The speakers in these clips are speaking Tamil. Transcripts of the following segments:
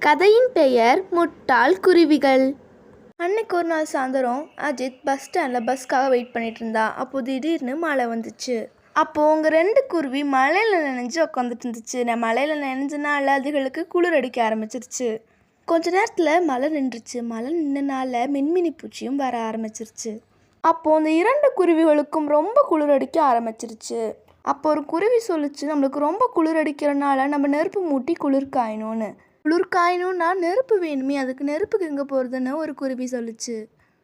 கதையின் பெயர் முட்டாள் குருவிகள். அன்னைக்கு ஒரு நாள் சாயந்தரம் அஜித் பஸ் ஸ்டாண்டில் பஸ்க்காக வெயிட் பண்ணிட்டு இருந்தா. அப்போது திடீர்னு மழை வந்துச்சு. அப்போது அவங்க 2 குருவி மழையில் நனைஞ்சு உட்காந்துட்டு இருந்துச்சு. மழையில் நனைஞ்சனால அதுகளுக்கு குளிர் அடிக்க ஆரம்பிச்சிருச்சு. கொஞ்ச நேரத்தில் மழை நின்றுச்சு. மழை நின்றனால மின்மினி பூச்சியும் வர ஆரம்பிச்சிருச்சு. அப்போது அந்த 2 குருவிகளுக்கும் ரொம்ப குளிர் அடிக்க ஆரம்பிச்சிருச்சு. அப்போ ஒரு குருவி சொல்லிச்சு, நம்மளுக்கு ரொம்ப குளிர் அடிக்கிறனால நம்ம நெருப்பு மூட்டி குளிர் காயணும்னா நெருப்பு வேணுமே, அதுக்கு நெருப்புக்கு எங்கே போகிறதுன்னு ஒரு குருவி சொல்லிச்சு.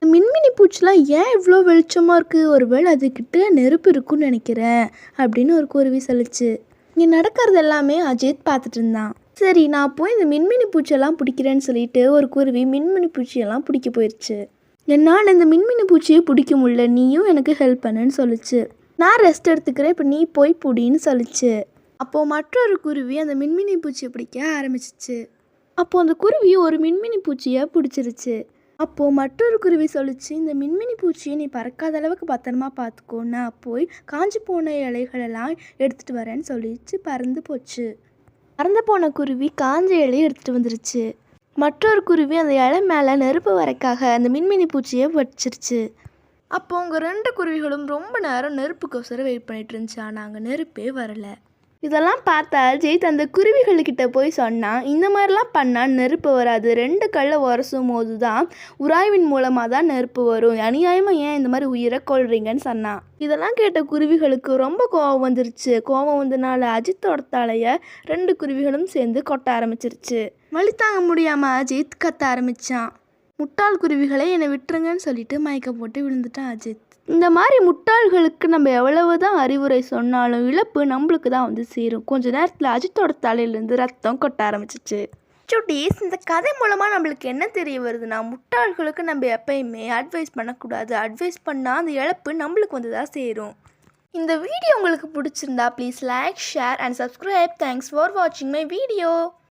மின்மினி பூச்சிலாம் ஏன் இவ்வளோ வெளிச்சமாக இருக்குது, ஒருவேளை அதுக்கிட்ட நெருப்பு இருக்குன்னு நினைக்கிறேன் அப்படின்னு ஒரு குருவி சொல்லிச்சு. இங்கே நடக்கிறது எல்லாமே அஜித் பார்த்துட்டு இருந்தான். சரி, நான் போய் இந்த மின்மினி பூச்சியெல்லாம் பிடிக்கிறேன்னு சொல்லிட்டு ஒரு குருவி மின்மினி பூச்சியெல்லாம் பிடிக்க போயிடுச்சு. என்னால் இந்த மின்மினி பூச்சியை பிடிக்க முடியல, நீயும் எனக்கு ஹெல்ப் பண்ணுன்னு சொல்லிச்சு. நான் ரெஸ்ட் எடுத்துக்கிறேன், இப்போ நீ போய் பிடின்னு சொல்லிச்சு. அப்போது மற்றொரு குருவி அந்த மின்மினி பூச்சியை பிடிக்க ஆரம்பிச்சிச்சு. அப்போது அந்த குருவி ஒரு மின்மினி பூச்சியை பிடிச்சிருச்சு. அப்போது மற்றொரு குருவி சொல்லிச்சு, இந்த மின்மினி பூச்சியை நீ பறக்காத அளவுக்கு பத்திரமா பார்த்துக்கோ, நான் போய் காஞ்சி போன இலைகளெல்லாம் எடுத்துகிட்டு வரேன்னு சொல்லிச்சு. பறந்து போச்சு. பறந்து போன குருவி காஞ்ச இலையை எடுத்துகிட்டு வந்துருச்சு. மற்றொரு குருவி அந்த இலை மேலே நெருப்பு வரைக்காக அந்த மின்மினி பூச்சியை வச்சிருச்சு. அப்போ அவங்க 2 குருவிகளும் ரொம்ப நேரம் நெருப்புக்கோசரம் வெயிட் பண்ணிட்டு இருந்துச்சு. ஆனால் அங்கே நெருப்பே வரலை. இதெல்லாம் பார்த்தா அஜித் அந்த குருவிகள்கிட்ட போய் சொன்னான், இந்த மாதிரிலாம் பண்ணால் நெருப்பு வராது, 2 கல்லை உரசும் போது தான் உராய்வின் மூலமாக தான் நெருப்பு வரும், அநியாயமாக ஏன் இந்த மாதிரி உயிரை கொள்றீங்கன்னு சொன்னான். இதெல்லாம் கேட்ட குருவிகளுக்கு ரொம்ப கோபம் வந்துருச்சு. கோபம் வந்தனால அஜித்தோட தலையை 2 குருவிகளும் சேர்ந்து கொட்ட ஆரம்பிச்சிருச்சு. வலி தாங்க முடியாமல் அஜித் கத்த ஆரம்பித்தான். முட்டாள் குருவிகளை என்னை விட்டுருங்கன்னு சொல்லிட்டு மயக்க போட்டு விழுந்துட்டான் அஜித். இந்த மாதிரி முட்டாள்களுக்கு நம்ம எவ்வளவு தான் அறிவுரை சொன்னாலும் இழப்பு நம்மளுக்கு தான் வந்து சேரும். கொஞ்ச நேரத்தில் அஜித்தோட தலையிலேருந்து ரத்தம் கொட்ட ஆரம்பிச்சிச்சு. சுட்டீஸ், இந்த கதை மூலமாக நம்மளுக்கு என்ன தெரிய வருதுன்னா, முட்டாள்களுக்கு நம்ம எப்பயுமே அட்வைஸ் பண்ணக்கூடாது. அட்வைஸ் பண்ணால் அந்த இழப்பு நம்மளுக்கு வந்து தான் சேரும். இந்த வீடியோ உங்களுக்கு பிடிச்சிருந்தா please like, share and subscribe. Thanks for வாட்சிங் மை வீடியோ.